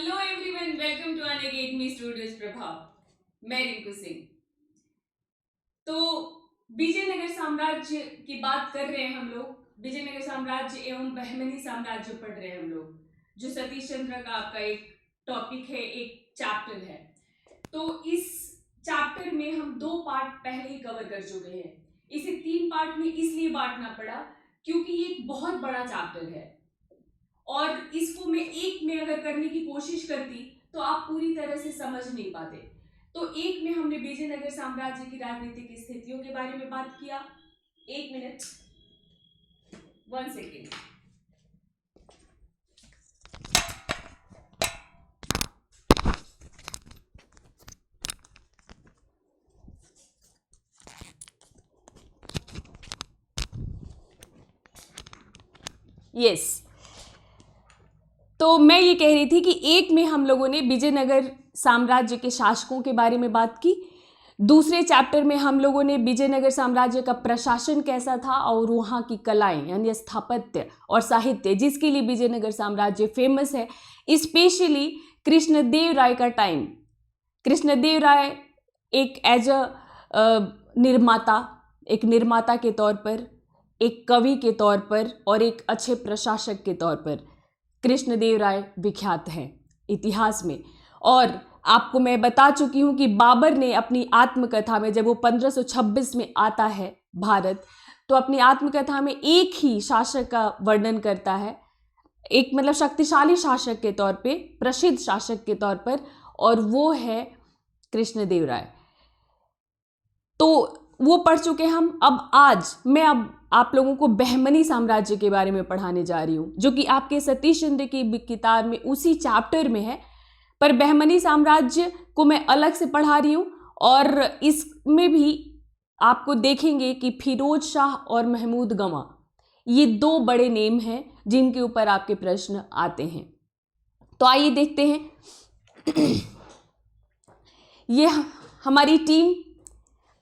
Hello everyone, welcome to Unacademy studios Prabhav. मैं रिंकू सिंह। तो विजयनगर साम्राज्य की बात कर रहे हैं हम लोग। विजयनगर साम्राज्य एवं बहमनी साम्राज्य पढ़ रहे हैं हम लोग, जो सतीश चंद्र का आपका एक टॉपिक है, एक चैप्टर है। तो इस चैप्टर में हम 2 पार्ट पहले ही कवर कर चुके हैं। इसे 3 पार्ट में इसलिए बांटना पड़ा क्योंकि ये एक बहुत बड़ा चैप्टर है और इसको मैं एक में अगर करने की कोशिश करती तो आप पूरी तरह से समझ नहीं पाते। तो एक में हमने विजयनगर साम्राज्य की राजनीतिक स्थितियों के बारे में बात किया। 1 मिनट, 1 सेकेंड। यस, तो मैं ये कह रही थी कि एक में हम लोगों ने विजयनगर साम्राज्य के शासकों के बारे में बात की। दूसरे चैप्टर में हम लोगों ने विजयनगर साम्राज्य का प्रशासन कैसा था और वहाँ की कलाएं यानी स्थापत्य और साहित्य, जिसके लिए विजयनगर साम्राज्य फेमस है, स्पेशली कृष्णदेव राय का टाइम। कृष्णदेव राय एक एज निर्माता, एक निर्माता के तौर पर, एक कवि के तौर पर और एक अच्छे प्रशासक के तौर पर कृष्णदेव राय विख्यात हैं इतिहास में। और आपको मैं बता चुकी हूँ कि बाबर ने अपनी आत्मकथा में, जब वो 1526 में आता है भारत, तो अपनी आत्मकथा में एक ही शासक का वर्णन करता है, एक मतलब शक्तिशाली शासक के तौर पे, प्रसिद्ध शासक के तौर पर, और वो है कृष्णदेव राय। तो वो पढ़ चुके हम। अब आज मैं आप लोगों को बहमनी साम्राज्य के बारे में पढ़ाने जा रही हूँ, जो कि आपके सतीश चंद्र की किताब में उसी चैप्टर में है, पर बहमनी साम्राज्य को मैं अलग से पढ़ा रही हूँ। और इसमें भी आपको देखेंगे कि फिरोज शाह और महमूद गवा, ये 2 बड़े नेम हैं जिनके ऊपर आपके प्रश्न आते हैं। तो आइए देखते हैं। ये हमारी टीम,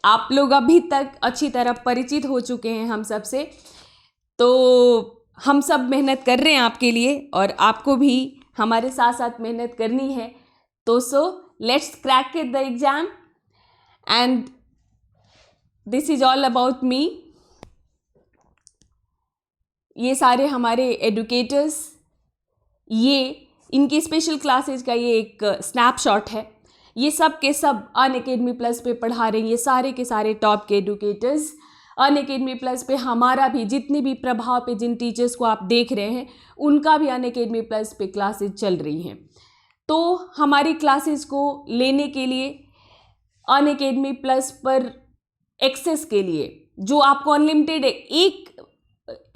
आप लोग अभी तक अच्छी तरह परिचित हो चुके हैं हम सबसे। तो हम सब मेहनत कर रहे हैं आपके लिए और आपको भी हमारे साथ साथ मेहनत करनी है। तो let's crack the exam and this is all about me. ये सारे हमारे एडुकेटर्स, ये इनकी स्पेशल क्लासेज का ये एक स्नैपशॉट है। ये सब के सब अनअकैडमी प्लस पे पढ़ा रहे हैं, ये सारे के सारे टॉप के एडुकेटर्स। अनअकैडमी प्लस पे हमारा भी, जितने भी प्रभाव पे जिन टीचर्स को आप देख रहे हैं, उनका भी अनअकैडमी प्लस पे क्लासेज चल रही हैं। तो हमारी क्लासेस को लेने के लिए अनअकैडमी प्लस पर एक्सेस के लिए, जो आपको अनलिमिटेड, एक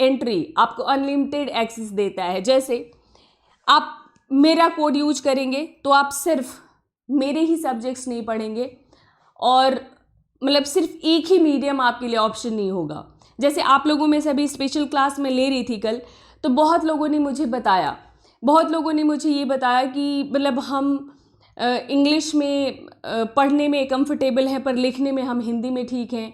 एंट्री आपको अनलिमिटेड एक्सेस देता है। जैसे आप मेरा कोड यूज करेंगे तो आप सिर्फ मेरे ही सब्जेक्ट्स नहीं पढ़ेंगे और मतलब सिर्फ एक ही मीडियम आपके लिए ऑप्शन नहीं होगा। जैसे आप लोगों में से अभी स्पेशल क्लास में ले रही थी कल, तो बहुत लोगों ने मुझे बताया, बहुत लोगों ने मुझे ये बताया कि मतलब हम इंग्लिश में पढ़ने में कंफर्टेबल हैं पर लिखने में हम हिंदी में ठीक हैं।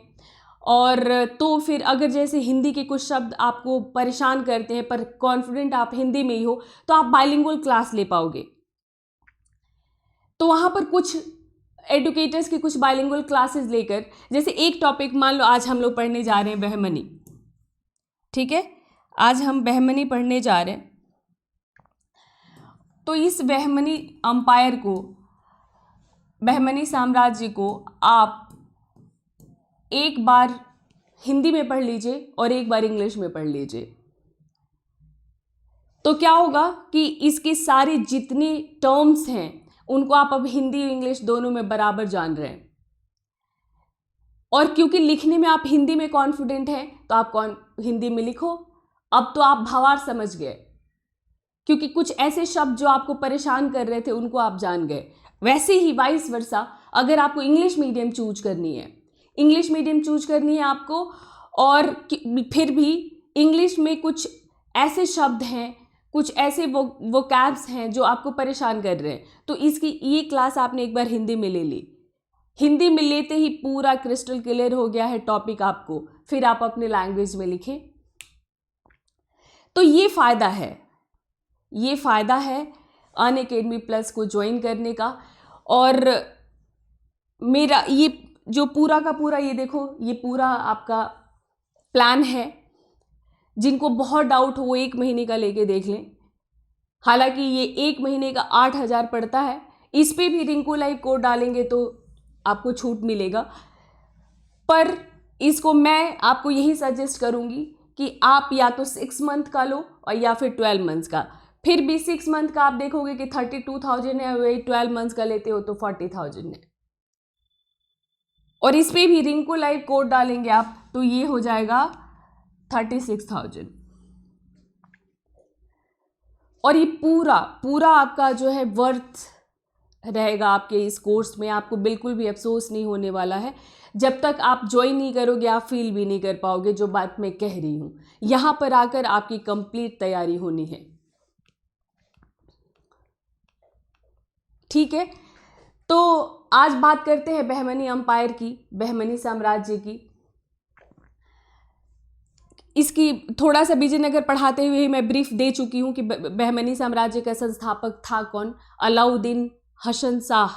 और तो फिर अगर जैसे हिंदी के कुछ शब्द आपको परेशान करते हैं पर कॉन्फिडेंट आप हिंदी में ही हो, तो आप बाइलिंगुअल क्लास ले पाओगे। तो वहाँ पर कुछ एडुकेटर्स की कुछ बाइलिंगुअल क्लासेस लेकर, जैसे एक टॉपिक मान लो आज हम लोग पढ़ने जा रहे हैं बहमनी, ठीक है, आज हम बहमनी पढ़ने जा रहे हैं। तो इस बहमनी अंपायर को, बहमनी साम्राज्य को आप एक बार हिंदी में पढ़ लीजिए और एक बार इंग्लिश में पढ़ लीजिए। तो क्या होगा कि इसके सारे जितने टर्म्स हैं उनको आप अब हिंदी और इंग्लिश दोनों में बराबर जान रहे हैं। और क्योंकि लिखने में आप हिंदी में कॉन्फिडेंट हैं तो आप हिंदी में लिखो। अब तो आप भावार्थ समझ गए, क्योंकि कुछ ऐसे शब्द जो आपको परेशान कर रहे थे उनको आप जान गए। वैसे ही वाइस वर्सा, अगर आपको इंग्लिश मीडियम चूज करनी है, इंग्लिश मीडियम चूज करनी है आपको, और फिर भी इंग्लिश में कुछ ऐसे शब्द हैं, कुछ ऐसे वो कैब्स हैं जो आपको परेशान कर रहे हैं, तो इसकी ये क्लास आपने एक बार हिंदी में ले ली। हिंदी में लेते ही पूरा क्रिस्टल क्लियर हो गया है टॉपिक आपको, फिर आप अपने लैंग्वेज में लिखें। तो ये फ़ायदा है, ये फ़ायदा है अनअकैडमी प्लस को ज्वाइन करने का। और मेरा ये जो पूरा का पूरा, ये देखो, ये पूरा आपका प्लान है। जिनको बहुत डाउट हो वो 1 महीने का लेके देख लें। हालांकि ये 1 महीने का 8,000 पड़ता है। इस पे भी रिंकू लाइव कोड डालेंगे तो आपको छूट मिलेगा। पर इसको मैं आपको यही सजेस्ट करूँगी कि आप या तो 6 मंथ का लो और या फिर 12 मंथ्स का। फिर भी 6 मंथ का आप देखोगे कि 32,000 है, वही 12 मंथ्स का लेते हो तो 40,000 है। और इस पे भी रिंकू लाइव कोड डालेंगे आप तो ये हो जाएगा 36,000। और ये पूरा पूरा आपका जो है वर्थ रहेगा आपके इस कोर्स में। आपको बिल्कुल भी अफसोस नहीं होने वाला है। जब तक आप ज्वाइन नहीं करोगे आप फील भी नहीं कर पाओगे जो बात मैं कह रही हूँ। यहाँ पर आकर आपकी कंप्लीट तैयारी होनी है। ठीक है, तो आज बात करते हैं बहमनी अंपायर की, बहमनी साम्राज्य की। इसकी थोड़ा सा विजयनगर पढ़ाते हुए मैं ब्रीफ दे चुकी हूँ कि बहमनी साम्राज्य का संस्थापक था कौन। अलाउद्दीन हसन शाह,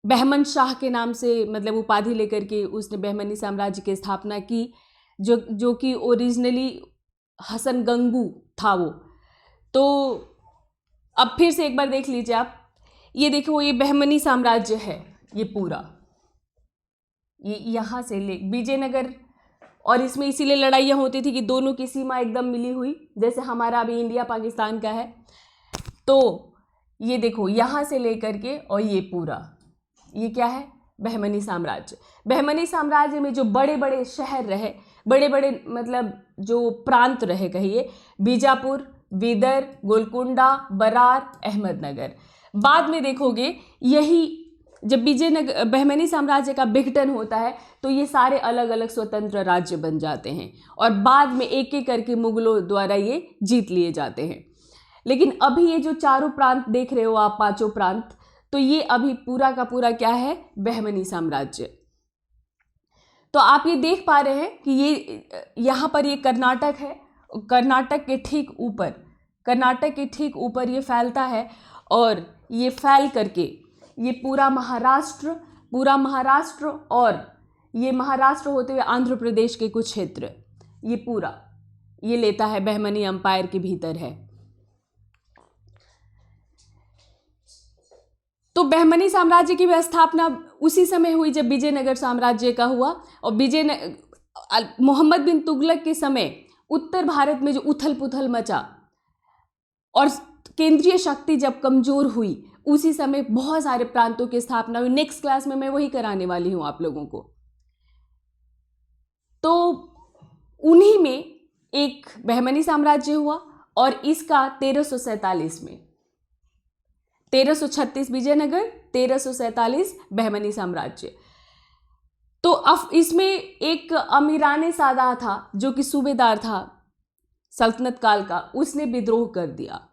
बहमन शाह के नाम से मतलब उपाधि लेकर के उसने बहमनी साम्राज्य की स्थापना की, जो कि ओरिजिनली हसन गंगू था वो। तो अब फिर से एक बार देख लीजिए आप, ये देखो ये बहमनी साम्राज्य है, ये पूरा ये यहाँ से ले विजयनगर। और इसमें इसीलिए लड़ाइयाँ होती थी कि दोनों की सीमा एकदम मिली हुई, जैसे हमारा अभी इंडिया पाकिस्तान का है। तो ये देखो यहाँ से लेकर के और ये पूरा, ये क्या है, बहमनी साम्राज्य। बहमनी साम्राज्य में जो बड़े बड़े शहर रहे, बड़े बड़े मतलब जो प्रांत रहे, कहिए बीजापुर, बीदर, गोलकुंडा, बरार, अहमदनगर। बाद में देखोगे यही जब विजयनगर बहमनी साम्राज्य का विघटन होता है तो ये सारे अलग अलग स्वतंत्र राज्य बन जाते हैं और बाद में एक एक करके मुगलों द्वारा ये जीत लिए जाते हैं। लेकिन अभी ये जो चारों प्रांत देख रहे हो आप, 5 प्रांत, तो ये अभी पूरा का पूरा क्या है, बहमनी साम्राज्य। तो आप ये देख पा रहे हैं कि ये यहाँ पर ये कर्नाटक है, कर्नाटक के ठीक ऊपर ये फैलता है और ये फैल करके ये पूरा महाराष्ट्र और ये महाराष्ट्र होते हुए आंध्र प्रदेश के कुछ क्षेत्र, ये पूरा ये लेता है, बहमनी अंपायर के भीतर है। तो बहमनी साम्राज्य की स्थापना उसी समय हुई जब विजयनगर साम्राज्य का हुआ। और मोहम्मद बिन तुगलक के समय उत्तर भारत में जो उथल पुथल मचा और केंद्रीय शक्ति जब कमजोर हुई, उसी समय बहुत सारे प्रांतों की स्थापना हुई। नेक्स्ट क्लास में मैं वही कराने वाली हूं आप लोगों को। तो उन्हीं में एक बहमनी साम्राज्य हुआ और इसका 1347 में, 1336 विजयनगर, 1347 बहमनी साम्राज्य। तो अब इसमें एक अमीराने सादा था जो कि सूबेदार था सल्तनत काल का, उसने विद्रोह कर दिया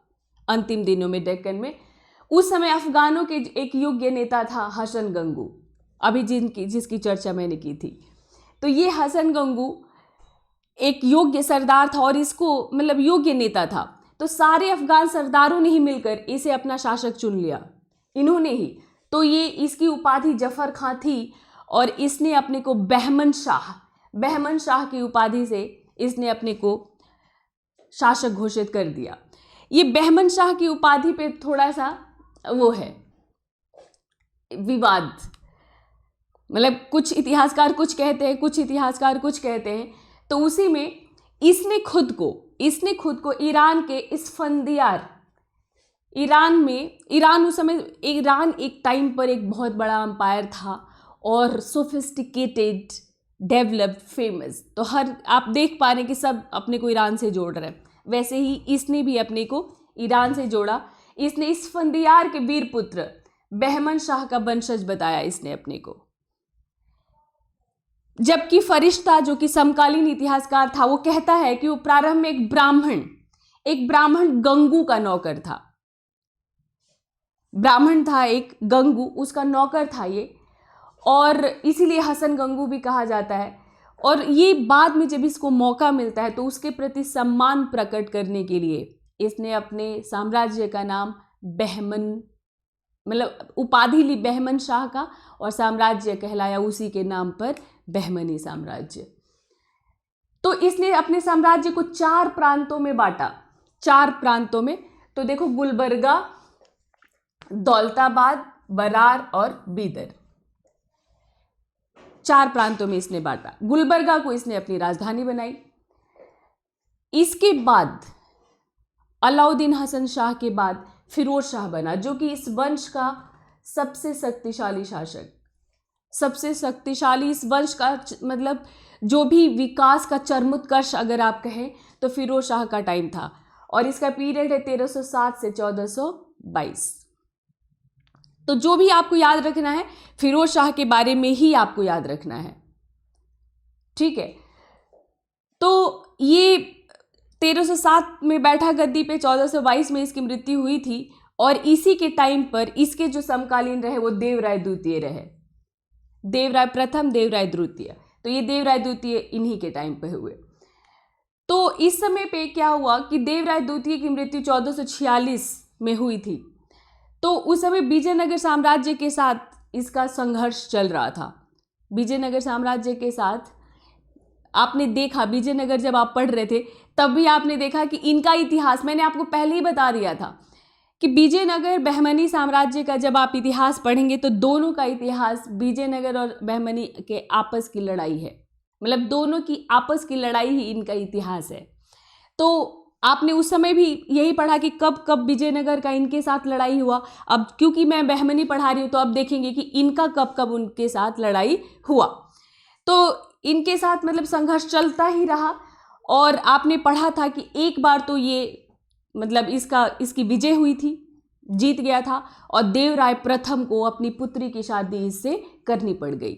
अंतिम दिनों में डेक्कन में। उस समय अफगानों के एक योग्य नेता था हसन गंगू, अभी जिसकी चर्चा मैंने की थी। तो ये हसन गंगू एक योग्य सरदार था और इसको मतलब योग्य नेता था। तो सारे अफगान सरदारों ने ही मिलकर इसे अपना शासक चुन लिया, इन्होंने ही। तो ये इसकी उपाधि जफर खां थी और इसने अपने को बहमन शाह की उपाधि से इसने अपने को शासक घोषित कर दिया। ये बहमन शाह की उपाधि पे थोड़ा सा वो है विवाद, मतलब कुछ इतिहासकार कुछ कहते हैं, कुछ इतिहासकार कुछ कहते हैं। तो उसी में इसने खुद को ईरान के इस्फंदियार, ईरान उस समय, ईरान एक टाइम पर एक बहुत बड़ा अंपायर था और सोफिस्टिकेटेड, डेवलप्ड, फेमस। तो हर आप देख पा रहे हैं कि सब अपने को ईरान से जोड़ रहे हैं। वैसे ही इसने भी अपने को ईरान से जोड़ा। इसने इस्फंदियार के वीर पुत्र बहमन शाह का वंशज बताया इसने अपने को। जबकि फरिश्ता जो कि समकालीन इतिहासकार था, वो कहता है कि वो प्रारंभ में एक ब्राह्मण गंगू का नौकर था। ब्राह्मण था एक गंगू, उसका नौकर था ये, और इसीलिए हसन गंगू भी कहा जाता है। और ये बाद में जब इसको मौका मिलता है तो उसके प्रति सम्मान प्रकट करने के लिए इसने अपने साम्राज्य का नाम बहमन, मतलब उपाधि ली बहमन शाह का, और साम्राज्य कहलाया उसी के नाम पर बहमनी साम्राज्य। तो इसने अपने साम्राज्य को 4 प्रांतों में बांटा, 4 प्रांतों में। तो देखो, गुलबर्गा, दौलताबाद, बरार और बीदर, 4 प्रांतों में इसने बांटा। गुलबर्गा को इसने अपनी राजधानी बनाई। इसके बाद अलाउद्दीन हसन शाह के बाद फिरोज शाह बना, जो कि इस वंश का सबसे शक्तिशाली शासक, सबसे शक्तिशाली इस वंश का, मतलब जो भी विकास का चरमोत्कर्ष अगर आप कहें तो फिरोज शाह का टाइम था। और इसका पीरियड है 1307 से 1422। तो जो भी आपको याद रखना है, फिरोज शाह के बारे में ही आपको याद रखना है, ठीक है। तो ये 1307 में बैठा गद्दी पे, 1422 में इसकी मृत्यु हुई थी। और इसी के टाइम पर इसके जो समकालीन रहे वो देवराय द्वितीय रहे, देवराय प्रथम, देवराय द्वितीय। तो ये देवराय द्वितीय इन्हीं के टाइम पे हुए। तो इस समय पे क्या हुआ कि देवराय द्वितीय की मृत्यु 1446 में हुई थी। तो उस समय विजयनगर साम्राज्य के साथ इसका संघर्ष चल रहा था। विजयनगर साम्राज्य के साथ आपने देखा, विजयनगर जब आप पढ़ रहे थे तब भी आपने देखा कि इनका इतिहास, मैंने आपको पहले ही बता दिया था कि विजयनगर बहमनी साम्राज्य का जब आप इतिहास पढ़ेंगे तो दोनों का इतिहास विजयनगर और बहमनी के आपस की लड़ाई है, मतलब दोनों की आपस की लड़ाई ही इनका इतिहास है। तो आपने उस समय भी यही पढ़ा कि कब कब विजयनगर का इनके साथ लड़ाई हुआ। अब क्योंकि मैं बहमनी पढ़ा रही हूँ तो अब देखेंगे कि इनका कब कब उनके साथ लड़ाई हुआ। तो इनके साथ मतलब संघर्ष चलता ही रहा। और आपने पढ़ा था कि एक बार तो ये मतलब इसकी विजय हुई थी, जीत गया था, और देवराय प्रथम को अपनी पुत्री की शादी इससे करनी पड़ गई।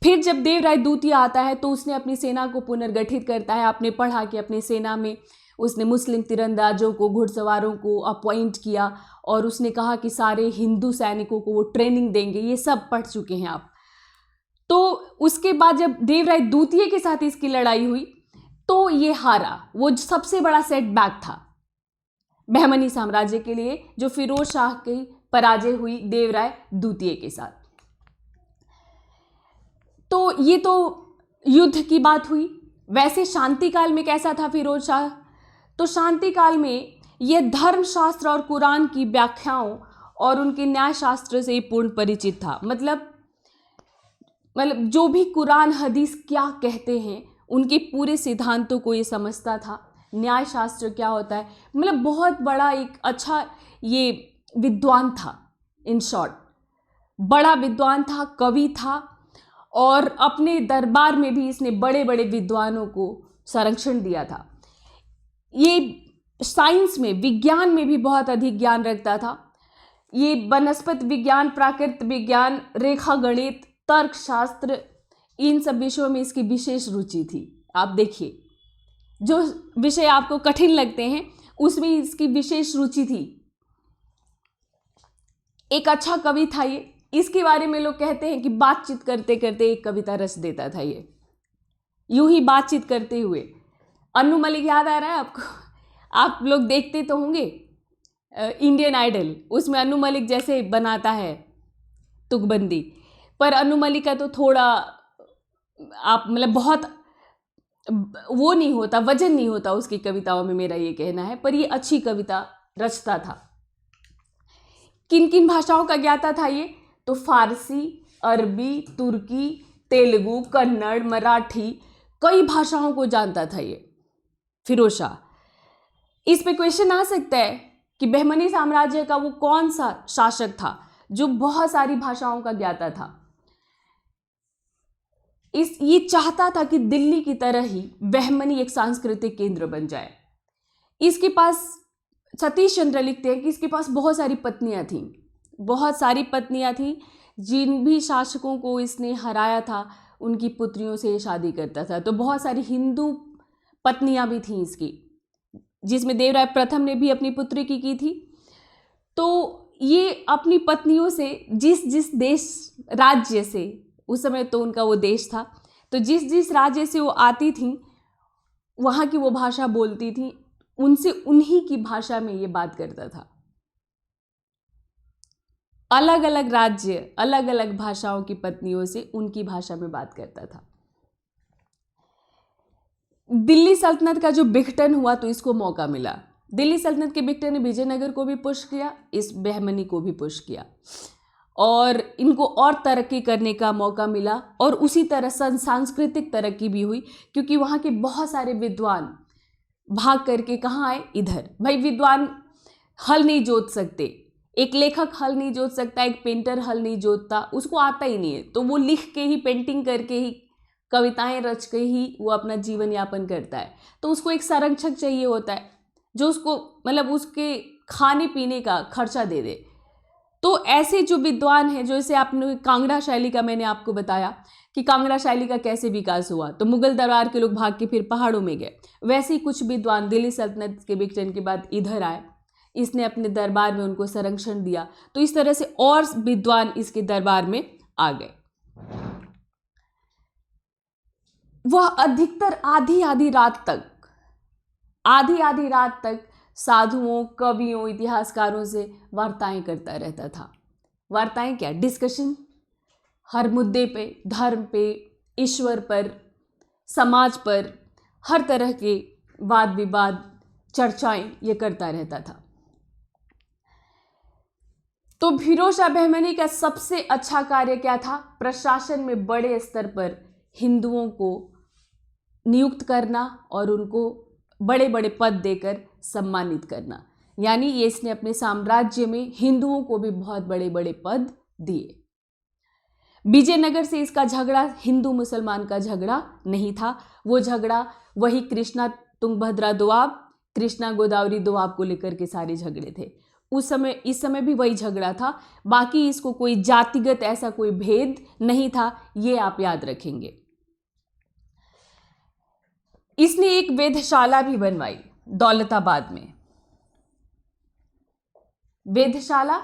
फिर जब देवराय द्वितीय आता है तो उसने अपनी सेना को पुनर्गठित करता है। आपने पढ़ा कि अपनी सेना में उसने मुस्लिम तीरंदाजों को, घुड़सवारों को अपॉइंट किया, और उसने कहा कि सारे हिंदू सैनिकों को वो ट्रेनिंग देंगे। ये सब पढ़ चुके हैं आप। तो उसके बाद जब देवराय द्वितीय के साथ इसकी लड़ाई हुई तो ये हारा। वो सबसे बड़ा सेटबैक था बहमनी साम्राज्य के लिए, जो फिरोज शाह की पराजय हुई देवराय द्वितीय के साथ। तो ये तो युद्ध की बात हुई। वैसे शांति काल में कैसा था फिरोज शाह? तो शांति काल में ये धर्मशास्त्र और कुरान की व्याख्याओं और उनके न्याय शास्त्र से पूर्ण परिचित था। मतलब जो भी कुरान हदीस क्या कहते हैं उनके पूरे सिद्धांतों को ये समझता था। न्याय शास्त्र क्या होता है, मतलब बहुत बड़ा एक अच्छा ये विद्वान था। इन शॉर्ट बड़ा विद्वान था, कवि था, और अपने दरबार में भी इसने बड़े बड़े विद्वानों को संरक्षण दिया था। ये साइंस में, विज्ञान में भी बहुत अधिक ज्ञान रखता था। ये वनस्पति विज्ञान, प्राकृतिक विज्ञान, रेखा गणित, तर्कशास्त्र, इन सब विषयों में इसकी विशेष रुचि थी। आप देखिए, जो विषय आपको कठिन लगते हैं उसमें इसकी विशेष रुचि थी। एक अच्छा कवि था ये। इसके बारे में लोग कहते हैं कि बातचीत करते करते एक कविता रच देता था ये, यूं ही बातचीत करते हुए। अन्नू मलिक याद आ रहा है आपको? आप लोग देखते तो होंगे इंडियन आइडल, उसमें अन्नू मलिक जैसे बनाता है तुकबंदी, पर अन्नू मलिक का तो थोड़ा आप मतलब बहुत वो नहीं होता, वजन नहीं होता उसकी कविताओं में, मेरा ये कहना है। पर ये अच्छी कविता रचता था। किन किन भाषाओं का ज्ञाता था ये? तो फारसी, अरबी, तुर्की, तेलुगु, कन्नड़, मराठी, कई भाषाओं को जानता था ये फिरोज शाह। इस पे क्वेश्चन आ सकता है कि बहमनी साम्राज्य का वो कौन सा शासक था जो बहुत सारी भाषाओं का ज्ञाता था। ये चाहता था कि दिल्ली की तरह ही बहमनी एक सांस्कृतिक केंद्र बन जाए। इसके पास, सतीश चंद्र लिखते हैं कि इसके पास बहुत सारी पत्नियां थीं, बहुत सारी पत्नियां थीं। जिन भी शासकों को इसने हराया था उनकी पुत्रियों से शादी करता था। तो बहुत सारी हिंदू पत्नियां भी थीं इसकी, जिसमें देवराय प्रथम ने भी अपनी पुत्री की थी। तो ये अपनी पत्नियों से जिस जिस देश, राज्य से, उस समय तो उनका वो देश था, तो जिस जिस राज्य से वो आती थीं वहाँ की वो भाषा बोलती थी, उनसे उन्हीं की भाषा में ये बात करता था। अलग अलग राज्य, अलग अलग भाषाओं की पत्नियों से उनकी भाषा में बात करता था। दिल्ली सल्तनत का जो विघटन हुआ तो इसको मौका मिला। दिल्ली सल्तनत के विघटन ने विजयनगर को भी पुश किया, इस बहमनी को भी पुश किया और इनको और तरक्की करने का मौका मिला। और उसी तरह सांस्कृतिक तरक्की भी हुई, क्योंकि वहाँ के बहुत सारे विद्वान भाग करके कहाँ आए, इधर। भाई विद्वान हल नहीं जोत सकते, एक लेखक हल नहीं जोत सकता, एक पेंटर हल नहीं जोतता, उसको आता ही नहीं है, तो वो लिख के ही, पेंटिंग करके ही, कविताएं रच के ही वो अपना जीवन यापन करता है। तो उसको एक संरक्षक चाहिए होता है जो उसको मतलब उसके खाने पीने का खर्चा दे दे। तो ऐसे जो विद्वान हैं, जैसे आपने कांगड़ा शैली का मैंने आपको बताया कि कांगड़ा शैली का कैसे विकास हुआ, तो मुगल दरबार के लोग भाग के फिर पहाड़ों में गए, वैसे ही कुछ विद्वान दिल्ली सल्तनत के विघटन के बाद इधर आए, इसने अपने दरबार में उनको संरक्षण दिया, तो इस तरह से और विद्वान इसके दरबार में आ गए। वह अधिकतर आधी आधी रात तक साधुओं, कवियों, इतिहासकारों से वार्ताएं करता रहता था। वार्ताएं क्या, डिस्कशन, हर मुद्दे पे, धर्म पे, ईश्वर पर, समाज पर, हर तरह के वाद विवाद, चर्चाएं ये करता रहता था। तो फिरोज शाह बहमनी का सबसे अच्छा कार्य क्या था, प्रशासन में बड़े स्तर पर हिंदुओं को नियुक्त करना और उनको बड़े बड़े पद देकर सम्मानित करना। यानी ये इसने अपने साम्राज्य में हिंदुओं को भी बहुत बड़े बड़े पद दिए। विजयनगर से इसका झगड़ा हिंदू मुसलमान का झगड़ा नहीं था, वो झगड़ा वही कृष्णा तुंगभद्रा दोआब, कृष्णा गोदावरी दोआब को लेकर के सारे झगड़े थे उस समय। इस समय भी वही झगड़ा था, बाकी इसको कोई जातिगत ऐसा कोई भेद नहीं था, ये आप याद रखेंगे। इसने एक वेधशाला भी बनवाई दौलताबाद में। वेधशाला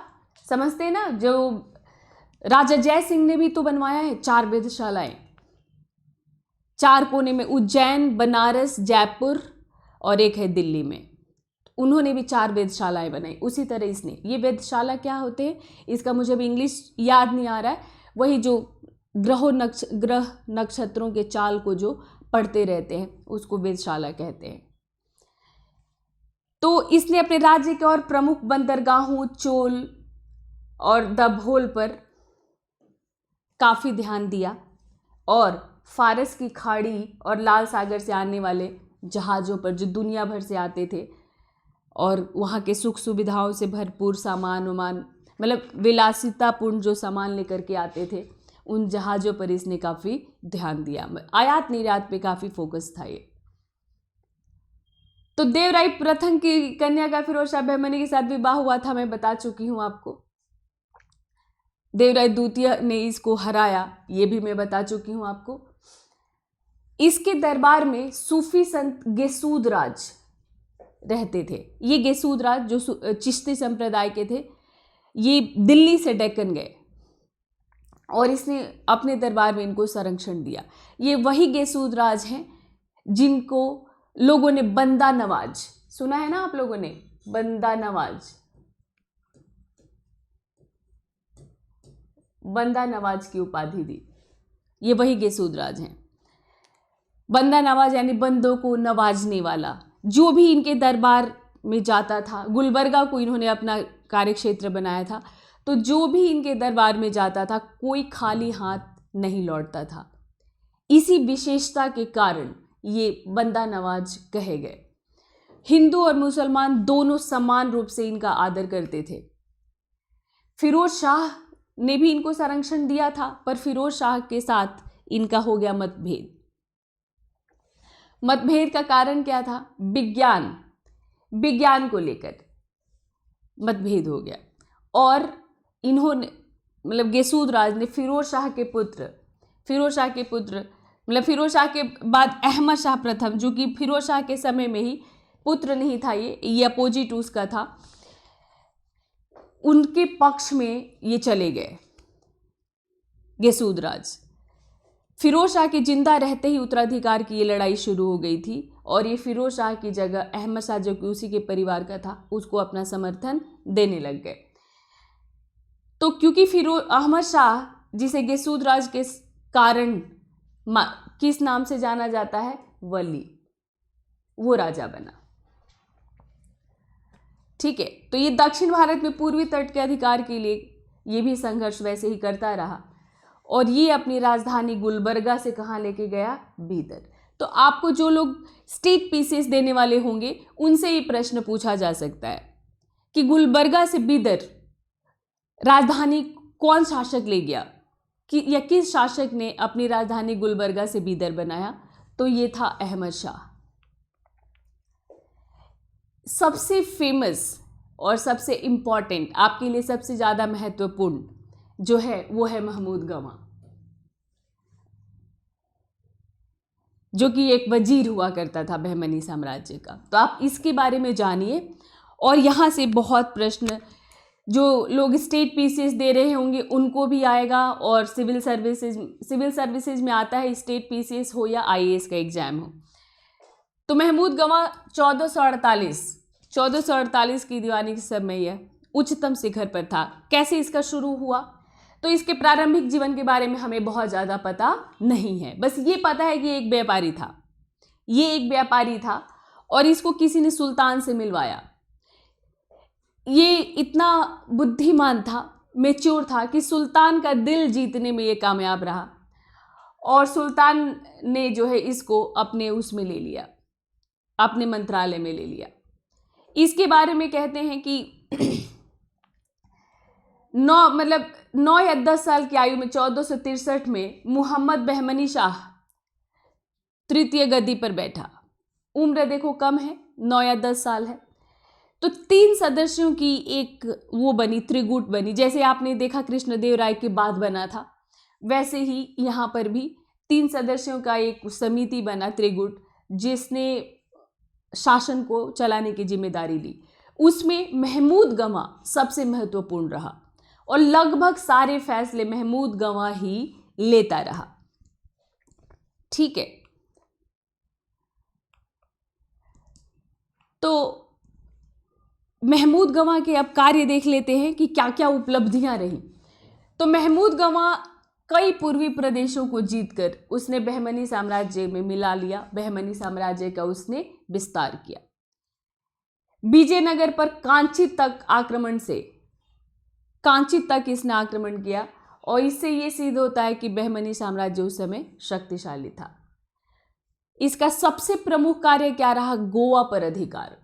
समझते हैं ना, जो राजा जय सिंह ने भी तो बनवाया है 4 वेधशालाएं, 4 कोने में, उज्जैन, बनारस, जयपुर और एक है दिल्ली में। उन्होंने भी 4 वेधशालाएं बनाई। उसी तरह इसने, ये वेधशाला क्या होते हैं इसका मुझे भी इंग्लिश याद नहीं आ रहा है, वही जो ग्रह नक्षत्रों के चाल को जो पढ़ते रहते हैं उसको वेधशाला कहते हैं। तो इसने अपने राज्य के और प्रमुख बंदरगाहों, चोल और दभोल पर काफ़ी ध्यान दिया और फारस की खाड़ी और लाल सागर से आने वाले जहाज़ों पर जो दुनिया भर से आते थे और वहाँ के सुख सुविधाओं से भरपूर सामान मतलब विलासितापूर्ण जो सामान लेकर के आते थे, उन जहाज़ों पर इसने काफ़ी ध्यान दिया। आयात निर्यात पे काफ़ी फोकस था ये। तो देवराय प्रथम की कन्या का फिरोज शाह बहमनी के साथ विवाह हुआ था, मैं बता चुकी हूँ आपको। देवराय द्वितीय ने इसको हराया, ये भी मैं बता चुकी हूँ आपको। इसके दरबार में सूफी संत गेसूद राज रहते थे। ये गेसूद राज जो चिश्ती संप्रदाय के थे, ये दिल्ली से डेक्कन गए और इसने अपने दरबार में इनको संरक्षण दिया। ये वही गेसूद राज हैं जिनको लोगों ने बंदा नवाज, सुना है ना आप लोगों ने, बंदा नवाज की उपाधि दी। ये वही गेसूद राज हैं। बंदा नवाज यानी बंदों को नवाजने वाला। जो भी इनके दरबार में जाता था, गुलबर्गा को इन्होंने अपना कार्यक्षेत्र बनाया था, तो जो भी इनके दरबार में जाता था कोई खाली हाथ नहीं लौटता था। इसी विशेषता के कारण ये बंदा नवाज कहे गए। हिंदू और मुसलमान दोनों समान रूप से इनका आदर करते थे। फिरोज शाह ने भी इनको संरक्षण दिया था, पर फिरोज शाह के साथ इनका हो गया मतभेद का कारण क्या था, विज्ञान को लेकर मतभेद हो गया और इन्होंने मतलब गेसूद राज ने फिरोज शाह के पुत्र मतलब फिरोज शाह के बाद अहमद शाह प्रथम, जो कि फिरोज शाह के समय में ही पुत्र नहीं था, ये अपोजिट उसका था, उनके पक्ष में ये चले गए गेसूद राज। फिरोज शाह के जिंदा रहते ही उत्तराधिकार की ये लड़ाई शुरू हो गई थी और ये फिरोज शाह की जगह अहमद शाह, जो कि उसी के परिवार का था, उसको अपना समर्थन देने लग गए। तो क्योंकि फिरोज अहमद शाह, जिसे गेसूद राज के कारण किस नाम से जाना जाता है, वली, वो राजा बना। ठीक है, तो ये दक्षिण भारत में पूर्वी तट के अधिकार के लिए ये भी संघर्ष वैसे ही करता रहा और ये अपनी राजधानी गुलबर्गा से कहाँ लेके गया, बीदर। तो आपको जो लोग स्टेट पीसेस देने वाले होंगे उनसे ये प्रश्न पूछा जा सकता है कि गुलबर्गा से बीदर राजधानी कौन शासक ले गया, कि या किस शासक ने अपनी राजधानी गुलबर्गा से बीदर बनाया, तो ये था अहमद शाह। सबसे फेमस और सबसे इम्पॉर्टेंट, आपके लिए सबसे ज़्यादा महत्वपूर्ण जो है वो है महमूद गवां, जो कि एक वजीर हुआ करता था बहमनी साम्राज्य का। तो आप इसके बारे में जानिए और यहाँ से बहुत प्रश्न जो लोग स्टेट पीसीएस दे रहे होंगे उनको भी आएगा और सिविल सर्विसेज में आता है, स्टेट पीसीएस हो या आईएएस का एग्जाम हो। तो महमूद गवां 1448 की दीवानी के समय यह उच्चतम शिखर पर था। कैसे इसका शुरू हुआ, तो इसके प्रारंभिक जीवन के बारे में हमें बहुत ज़्यादा पता नहीं है, बस ये पता है कि ये एक व्यापारी था और इसको किसी ने सुल्तान से मिलवाया। ये इतना बुद्धिमान था, मैच्योर था कि सुल्तान का दिल जीतने में ये कामयाब रहा और सुल्तान ने जो है इसको अपने उसमें ले लिया, अपने मंत्रालय में ले लिया। इसके बारे में कहते हैं कि 9 या 10 साल की आयु में 1463 में मुहम्मद बहमनी शाह तृतीय गद्दी पर बैठा। उम्र देखो कम है, 9 या 10 साल है। तो 3 सदस्यों की एक वो बनी, त्रिगुट बनी। जैसे आपने देखा कृष्णदेवराय के बाद बना था, वैसे ही यहाँ पर भी 3 सदस्यों का एक समिति बना, त्रिगुट, जिसने शासन को चलाने की जिम्मेदारी ली। उसमें महमूद गवां सबसे महत्वपूर्ण रहा और लगभग सारे फैसले महमूद गवां ही लेता रहा। ठीक है, तो महमूद गवां के अब कार्य देख लेते हैं कि क्या क्या उपलब्धियां रही। तो महमूद गवां कई पूर्वी प्रदेशों को जीतकर उसने बहमनी साम्राज्य में मिला लिया, बहमनी साम्राज्य का उसने विस्तार किया। विजयनगर पर कांची तक इसने आक्रमण किया और इससे ये सिद्ध होता है कि बहमनी साम्राज्य उस समय शक्तिशाली था। इसका सबसे प्रमुख कार्य क्या रहा, गोवा पर अधिकार।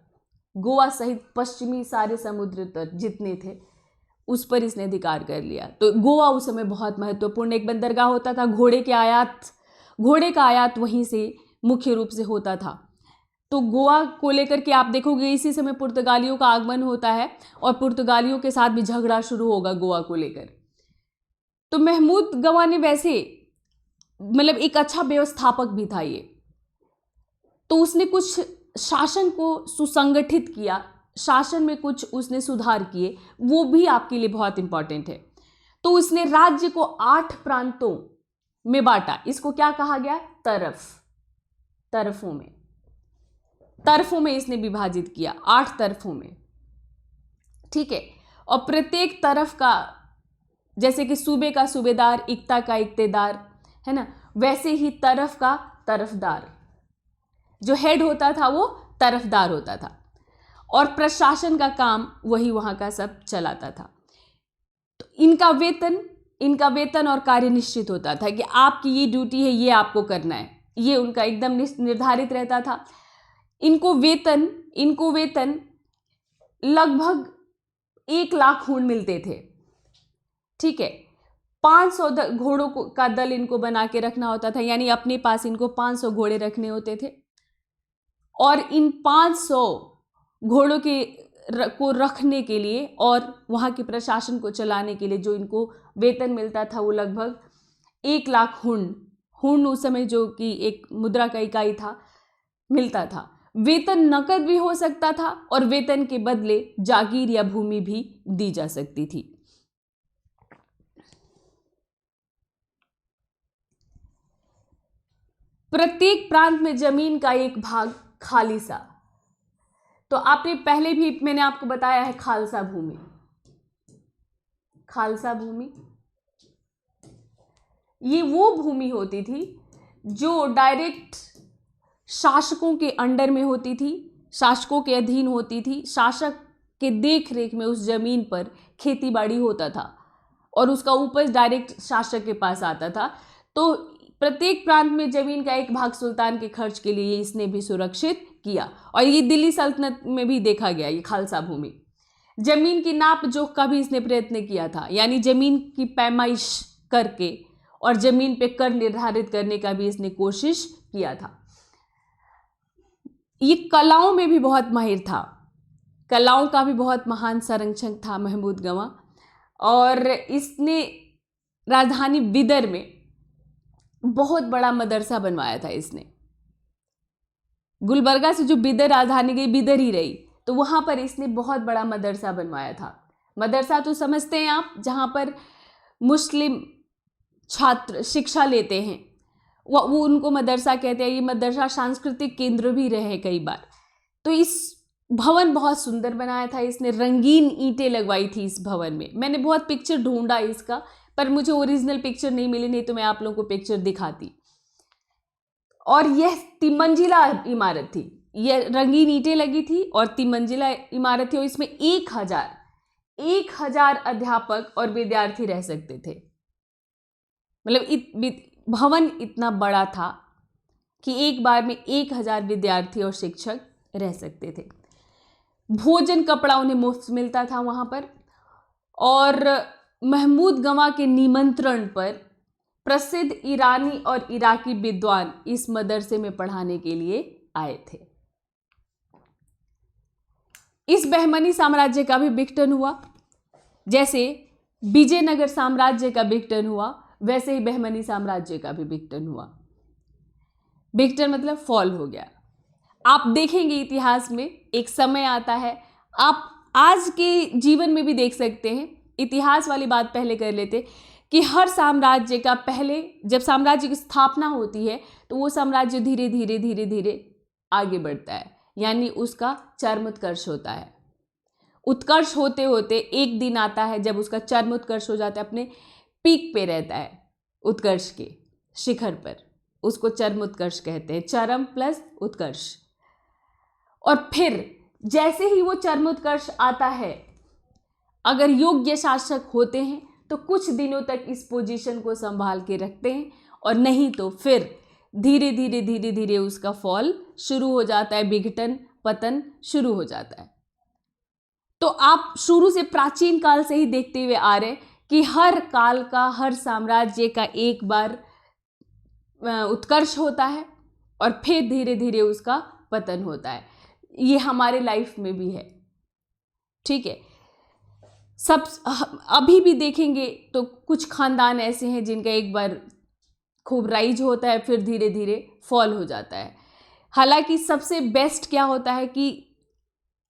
गोवा सहित पश्चिमी सारे समुद्र तट जितने थे उस पर इसने अधिकार कर लिया। तो गोवा उस समय बहुत महत्वपूर्ण एक बंदरगाह होता था। घोड़े का आयात वहीं से मुख्य रूप से होता था। तो गोवा को लेकर के आप देखोगे इसी समय पुर्तगालियों का आगमन होता है और पुर्तगालियों के साथ भी झगड़ा शुरू होगा गोवा को लेकर। तो महमूद गवां ने वैसे एक अच्छा व्यवस्थापक भी था ये। तो उसने कुछ शासन को सुसंगठित किया, शासन में कुछ उसने सुधार किए, वो भी आपके लिए बहुत इंपॉर्टेंट है। तो उसने राज्य को 8 प्रांतों में बांटा। इसको क्या कहा गया, तरफों में इसने विभाजित किया, 8 तरफों में। ठीक है, और प्रत्येक तरफ का, जैसे कि सूबे का सूबेदार, इक्ता का इक्तेदार, है ना, वैसे ही तरफ का तरफदार, जो हेड होता था वो तरफदार होता था और प्रशासन का काम वही वहाँ का सब चलाता था। तो इनका वेतन और कार्य निश्चित होता था कि आपकी ये ड्यूटी है, ये आपको करना है, ये उनका एकदम निर्धारित रहता था। इनको वेतन लगभग 1 लाख खून मिलते थे। ठीक है, 500 घोड़ों का दल इनको बना के रखना होता था, यानी अपने पास इनको 500 घोड़े रखने होते थे और इन 500 घोड़ों को रखने के लिए और वहाँ के प्रशासन को चलाने के लिए जो इनको वेतन मिलता था वो लगभग 1 लाख हुंड उस समय, जो कि एक मुद्रा का इकाई था, मिलता था। वेतन नकद भी हो सकता था और वेतन के बदले जागीर या भूमि भी दी जा सकती थी। प्रत्येक प्रांत में जमीन का एक भाग खाली सा। तो आपने पहले भी मैंने आपको बताया है खालसा भूमि। खालसा भूमि ये वो भूमि होती थी जो डायरेक्ट शासकों के अंडर में होती थी, शासकों के अधीन होती थी। शासक के देख रेख में उस जमीन पर खेती बाड़ी होता था और उसका उपज डायरेक्ट शासक के पास आता था। तो प्रत्येक प्रांत में जमीन का एक भाग सुल्तान के खर्च के लिए इसने भी सुरक्षित किया और ये दिल्ली सल्तनत में भी देखा गया ये खालसा भूमि। जमीन की नाप जोख का भी इसने प्रयत्न किया था, यानी जमीन की पैमाइश करके और जमीन पे कर निर्धारित करने का भी इसने कोशिश किया था। ये कलाओं में भी बहुत माहिर था, कलाओं का भी बहुत महान संरक्षक था महमूद गवां। और इसने राजधानी बिदर में बहुत बड़ा मदरसा बनवाया था। इसने गुलबर्गा से जो बिदर राजधानी गई, बिदर ही रही, तो वहाँ पर इसने बहुत बड़ा मदरसा बनवाया था। मदरसा तो समझते हैं आप, जहाँ पर मुस्लिम छात्र शिक्षा लेते हैं, वो उनको मदरसा कहते हैं। ये मदरसा सांस्कृतिक केंद्र भी रहे कई बार। तो इस भवन बहुत सुंदर बनाया था इसने, रंगीन ईंटें लगवाई थी इस भवन में। मैंने बहुत पिक्चर ढूंढा इसका, पर मुझे ओरिजिनल पिक्चर नहीं मिली, नहीं तो मैं आप लोगों को पिक्चर दिखाती। और यह 3 मंजिला इमारत थी, यह रंगीन ईंटें लगी थी और 3 मंजिला इमारत थी और इसमें 1000 अध्यापक और विद्यार्थी रह सकते थे। मतलब भवन इतना बड़ा था कि एक बार में 1000 विद्यार्थी और शिक्षक रह सकते थे। भोजन कपड़ा उन्हें मुफ्त मिलता था वहाँ पर। और महमूद गवां के निमंत्रण पर प्रसिद्ध ईरानी और इराकी विद्वान इस मदरसे में पढ़ाने के लिए आए थे। इस बहमनी साम्राज्य का भी विघटन हुआ। जैसे विजयनगर साम्राज्य का विघटन हुआ, वैसे ही बहमनी साम्राज्य का भी विघटन हुआ। विघटन मतलब फॉल हो गया। आप देखेंगे इतिहास में एक समय आता है, आप आज के जीवन में भी देख सकते हैं। इतिहास वाली बात पहले कर लेते कि हर साम्राज्य का पहले जब साम्राज्य की स्थापना होती है तो वो साम्राज्य धीरे धीरे धीरे धीरे आगे बढ़ता है, यानी उसका चरमोत्कर्ष होता है। उत्कर्ष होते होते एक दिन आता है जब उसका चरमोत्कर्ष हो जाता है, अपने पीक पे रहता है, उत्कर्ष के शिखर पर, उसको चरमोत्कर्ष कहते हैं, चरम प्लस उत्कर्ष। और फिर जैसे ही वो चरमोत्कर्ष आता है, अगर योग्य शासक होते हैं तो कुछ दिनों तक इस पोजीशन को संभाल के रखते हैं, और नहीं तो फिर धीरे धीरे धीरे धीरे उसका फॉल शुरू हो जाता है, विघटन पतन शुरू हो जाता है। तो आप शुरू से प्राचीन काल से ही देखते हुए आ रहे हैं कि हर काल का, हर साम्राज्य का एक बार उत्कर्ष होता है और फिर धीरे धीरे उसका पतन होता है। ये हमारे लाइफ में भी है, ठीक है। सब अभी भी देखेंगे तो कुछ खानदान ऐसे हैं जिनका एक बार खूब राइज होता है, फिर धीरे धीरे फॉल हो जाता है। हालांकि सबसे बेस्ट क्या होता है कि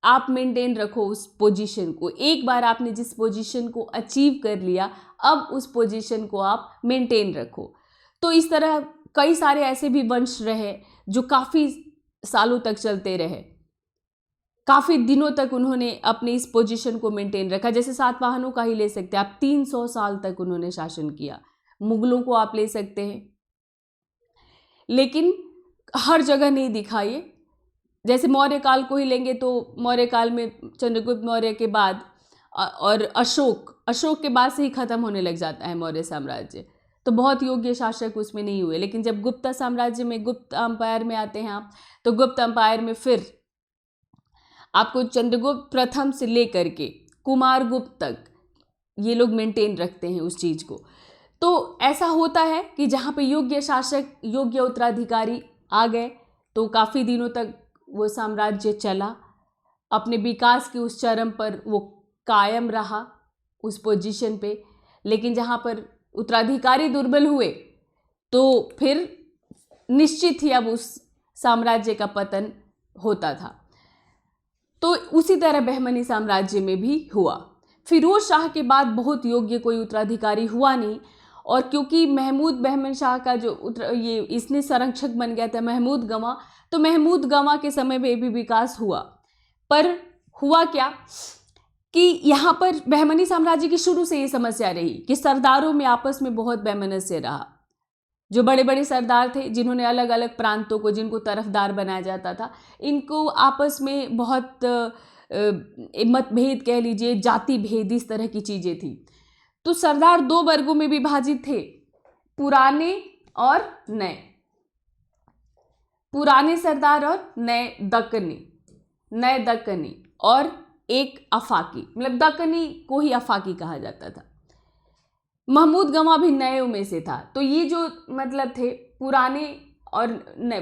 आप मेंटेन रखो उस पोजीशन को। एक बार आपने जिस पोजीशन को अचीव कर लिया, अब उस पोजीशन को आप मेंटेन रखो। तो इस तरह कई सारे ऐसे भी वंश रहे जो काफ़ी सालों तक चलते रहे, काफ़ी दिनों तक उन्होंने अपने इस पोजीशन को मेंटेन रखा। जैसे सातवाहनों का ही ले सकते हैं आप, 300 साल तक उन्होंने शासन किया। मुगलों को आप ले सकते हैं, लेकिन हर जगह नहीं दिखा ये। जैसे मौर्य काल को ही लेंगे तो मौर्य काल में चंद्रगुप्त मौर्य के बाद और अशोक के बाद से ही ख़त्म होने लग जाता है मौर्य साम्राज्य। तो बहुत योग्य शासक उसमें नहीं हुए। लेकिन जब गुप्ता साम्राज्य में, गुप्त अम्पायर में आते हैं आप, तो गुप्त अम्पायर में फिर आपको चंद्रगुप्त प्रथम से लेकर के कुमारगुप्त तक ये लोग मेंटेन रखते हैं उस चीज़ को। तो ऐसा होता है कि जहाँ पे योग्य शासक, योग्य उत्तराधिकारी आ गए तो काफ़ी दिनों तक वो साम्राज्य चला, अपने विकास के उस चरम पर वो कायम रहा उस पोजीशन पे। लेकिन जहाँ पर उत्तराधिकारी दुर्बल हुए तो फिर निश्चित ही अब उस साम्राज्य का पतन होता था। तो उसी तरह बहमनी साम्राज्य में भी हुआ। फिरोज शाह के बाद बहुत योग्य कोई उत्तराधिकारी हुआ नहीं, और क्योंकि महमूद बहमन शाह का जो ये इसने संरक्षक बन गया था महमूद गवां, तो महमूद गवां के समय में भी विकास हुआ। पर हुआ क्या कि यहाँ पर बहमनी साम्राज्य की शुरू से ये समस्या रही कि सरदारों में आपस में बहुत वैमनस्य रहा। जो बड़े बड़े सरदार थे जिन्होंने अलग अलग प्रांतों को, जिनको तरफदार बनाया जाता था, इनको आपस में बहुत मतभेद कह लीजिए, जाति भेद, इस तरह की चीज़ें थी। तो सरदार दो वर्गों में विभाजित थे, पुराने और नए, पुराने सरदार और नए दक्कनी और एक अफाकी, मतलब दक्कनी को ही अफाकी कहा जाता था। महमूद गवां भी नए में से था। तो ये जो मतलब थे पुराने और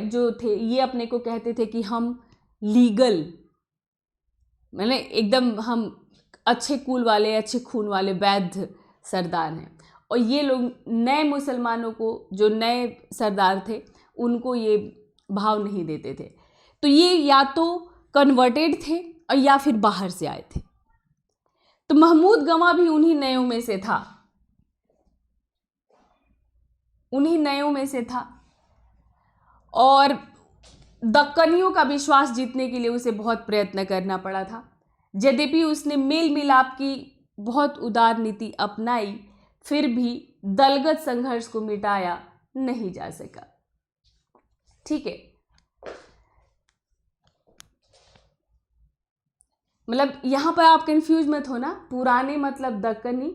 जो थे, ये अपने को कहते थे कि हम लीगल, मैंने एकदम हम अच्छे कुल वाले, अच्छे खून वाले वैध सरदार हैं। और ये लोग नए मुसलमानों को, जो नए सरदार थे, उनको ये भाव नहीं देते थे। तो ये या तो कन्वर्टेड थे और या फिर बाहर से आए थे। तो महमूद गवां भी उन्हीं नयों में से था, और दक्कनियों का विश्वास जीतने के लिए उसे बहुत प्रयत्न करना पड़ा था। यद्यपि उसने मेल मिलाप की बहुत उदार नीति अपनाई, फिर भी दलगत संघर्ष को मिटाया नहीं जा सका। ठीक है, मतलब यहां पर आप कंफ्यूज मत होना, पुराने मतलब दक्कनी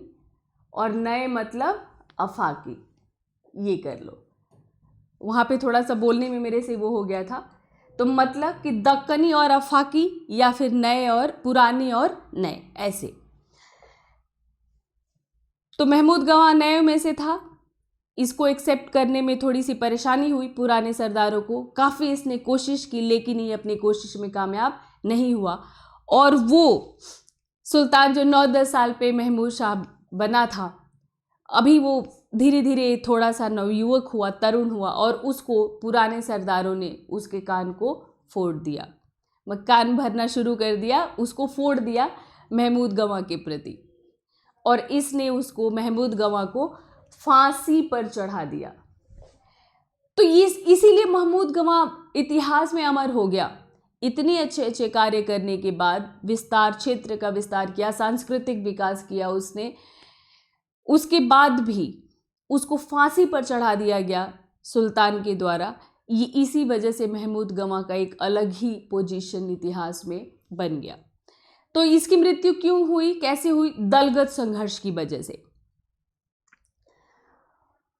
और नए मतलब अफाकी, ये कर लो। वहां पे थोड़ा सा बोलने में मेरे से वो हो गया था। तो मतलब कि दक्कनी और अफाकी, या फिर नए और पुराने और नए, ऐसे। तो महमूद गवां नए में से था। इसको एक्सेप्ट करने में थोड़ी सी परेशानी हुई पुराने सरदारों को, काफ़ी इसने कोशिश की, लेकिन ये अपनी कोशिश में कामयाब नहीं हुआ। और वो सुल्तान जो 9-10 साल पे महमूद शाह बना था, अभी वो धीरे धीरे थोड़ा सा नवयुवक हुआ, तरुण हुआ, और उसको पुराने सरदारों ने उसके कान को फोड़ दिया, कान भरना शुरू कर दिया, उसको फोड़ दिया महमूद गवां के प्रति। और इसने उसको, महमूद गवां को, फांसी पर चढ़ा दिया। तो ये इसीलिए महमूद गवां इतिहास में अमर हो गया। इतने अच्छे अच्छे कार्य करने के बाद, विस्तार, क्षेत्र का विस्तार किया, सांस्कृतिक विकास किया उसने, उसके बाद भी उसको फांसी पर चढ़ा दिया गया सुल्तान के द्वारा। ये इसी वजह से महमूद गवां का एक अलग ही पोजीशन इतिहास में बन गया। तो इसकी मृत्यु क्यों हुई, कैसे हुई? दलगत संघर्ष की वजह से।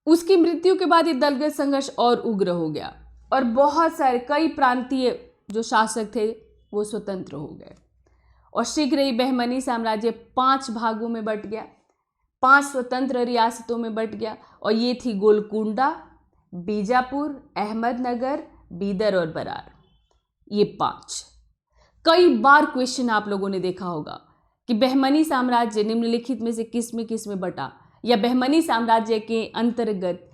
उसकी मृत्यु के बाद ये दलगत संघर्ष और उग्र हो गया, और बहुत सारे कई प्रांतीय जो शासक थे वो स्वतंत्र हो गए, और शीघ्र ही बहमनी साम्राज्य 5 भागों में बट गया, 5 स्वतंत्र रियासतों में बट गया। और ये थी गोलकुंडा, बीजापुर, अहमदनगर, बीदर और बरार, ये 5। कई बार क्वेश्चन आप लोगों ने देखा होगा कि बहमनी साम्राज्य निम्नलिखित में से किस में बटा, या बहमनी साम्राज्य के अंतर्गत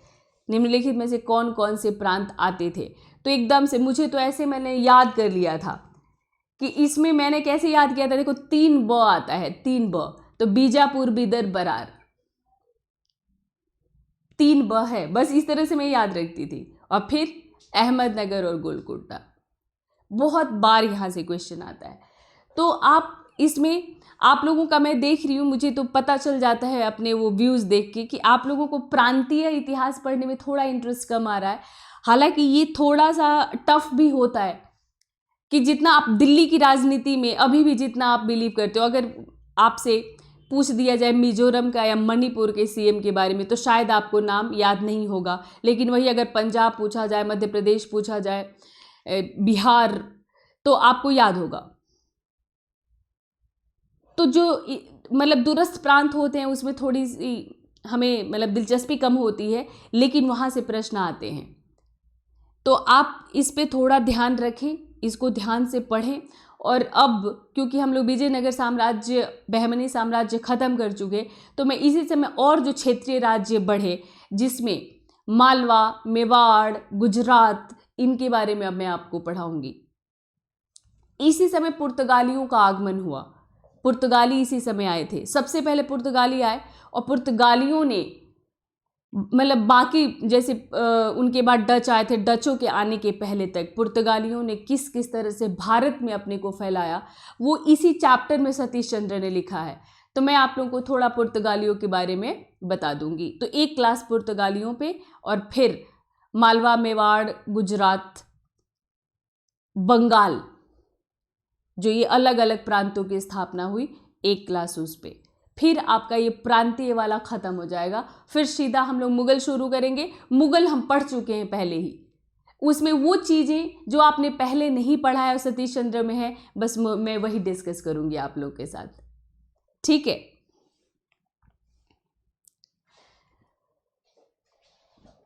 निम्नलिखित में से कौन कौन से प्रांत आते थे। तो एकदम से मुझे तो ऐसे मैंने याद कर लिया था कि इसमें मैंने कैसे याद किया था, देखो 3 ब आता है, 3 ब, तो बीजापुर, बीदर, बरार, 3 ब है, बस इस तरह से मैं याद रखती थी। और फिर अहमदनगर और गोलकुंडा, बहुत बार यहाँ से क्वेश्चन आता है। तो आप इसमें, आप लोगों का मैं देख रही हूँ, मुझे तो पता चल जाता है अपने वो व्यूज़ देख के कि आप लोगों को प्रांतीय इतिहास पढ़ने में थोड़ा इंटरेस्ट कम आ रहा है। हालांकि ये थोड़ा सा टफ भी होता है कि जितना आप दिल्ली की राजनीति में अभी भी जितना आप बिलीव करते हो, अगर आपसे पूछ दिया जाए मिजोरम का या मणिपुर के सीएम के बारे में, तो शायद आपको नाम याद नहीं होगा। लेकिन वही अगर पंजाब पूछा जाए, मध्य प्रदेश पूछा जाए, बिहार, तो आपको याद होगा। तो जो मतलब दूरस्थ प्रांत होते हैं उसमें थोड़ी सी हमें मतलब दिलचस्पी कम होती है, लेकिन वहाँ से प्रश्न आते हैं। तो आप इस पे थोड़ा ध्यान रखें, इसको ध्यान से पढ़ें। और अब क्योंकि हम लोग विजयनगर साम्राज्य, बहमनी साम्राज्य ख़त्म कर चुके, तो मैं इसी समय और जो क्षेत्रीय राज्य बढ़े, जिसमें मालवा, मेवाड़, गुजरात, इनके बारे में अब मैं आपको पढ़ाऊंगी। इसी समय पुर्तगालियों का आगमन हुआ, पुर्तगाली इसी समय आए थे। सबसे पहले पुर्तगाली आए, और पुर्तगालियों ने मतलब बाकी जैसे उनके बाद डच आए थे, डचों के आने के पहले तक पुर्तगालियों ने किस किस तरह से भारत में अपने को फैलाया, वो इसी चैप्टर में सतीश चंद्र ने लिखा है। तो मैं आप लोगों को थोड़ा पुर्तगालियों के बारे में बता दूंगी। तो एक क्लास पुर्तगालियों पे, और फिर मालवा, मेवाड़, गुजरात, बंगाल, जो ये अलग अलग प्रांतों की स्थापना हुई, एक क्लास उस पे। फिर आपका ये प्रांतीय वाला ख़त्म हो जाएगा। फिर सीधा हम लोग मुगल शुरू करेंगे। मुगल हम पढ़ चुके हैं पहले ही, उसमें वो चीज़ें जो आपने पहले नहीं पढ़ा है और सतीश चंद्र में है, बस मैं वही डिस्कस करूंगी आप लोग के साथ, ठीक है।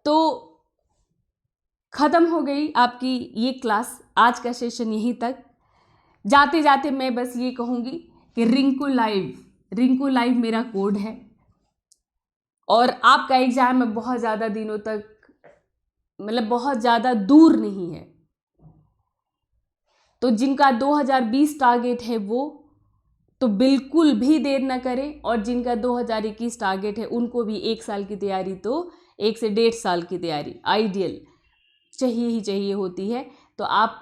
तो ख़त्म हो गई आपकी ये क्लास, आज का सेशन यहीं तक। जाते जाते मैं बस ये कहूँगी कि रिंकू लाइव मेरा कोड है, और आपका एग्ज़ाम में बहुत ज़्यादा दिनों तक, मतलब बहुत ज़्यादा दूर नहीं है। तो जिनका 2020 टारगेट है वो तो बिल्कुल भी देर ना करें, और जिनका 2021 टारगेट है उनको भी 1 साल की तैयारी, तो 1 से 1.5 साल की तैयारी आइडियल चाहिए ही चाहिए होती है। तो आप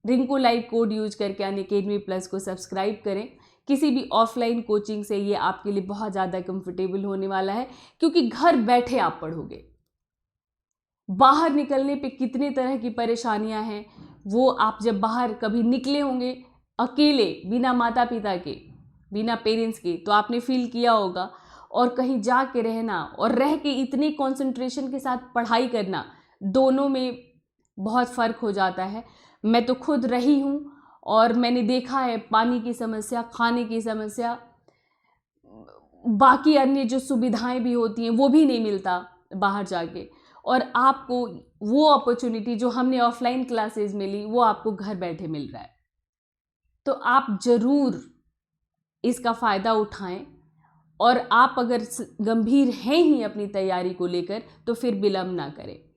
रिंकू लाइव कोड यूज करके अनअकैडमी प्लस को सब्सक्राइब करें। किसी भी ऑफलाइन कोचिंग से ये आपके लिए बहुत ज़्यादा कंफर्टेबल होने वाला है, क्योंकि घर बैठे आप पढ़ोगे। बाहर निकलने पे कितने तरह की परेशानियां हैं, वो आप जब बाहर कभी निकले होंगे अकेले, बिना माता पिता के, बिना पेरेंट्स के, तो आपने फील किया होगा। और कहीं जा के रहना और रह के इतने कंसंट्रेशन के साथ पढ़ाई करना, दोनों में बहुत फ़र्क हो जाता है। मैं तो खुद रही हूँ और मैंने देखा है पानी की समस्या, खाने की समस्या, बाकी अन्य जो सुविधाएं भी होती हैं वो भी नहीं मिलता बाहर जाके, और आपको वो अपॉर्चुनिटी जो हमने ऑफलाइन क्लासेस में ली वो आपको घर बैठे मिल रहा है। तो आप ज़रूर इसका फ़ायदा उठाएं, और आप अगर गंभीर हैं ही अपनी तैयारी को लेकर तो फिर विलम्ब ना करें।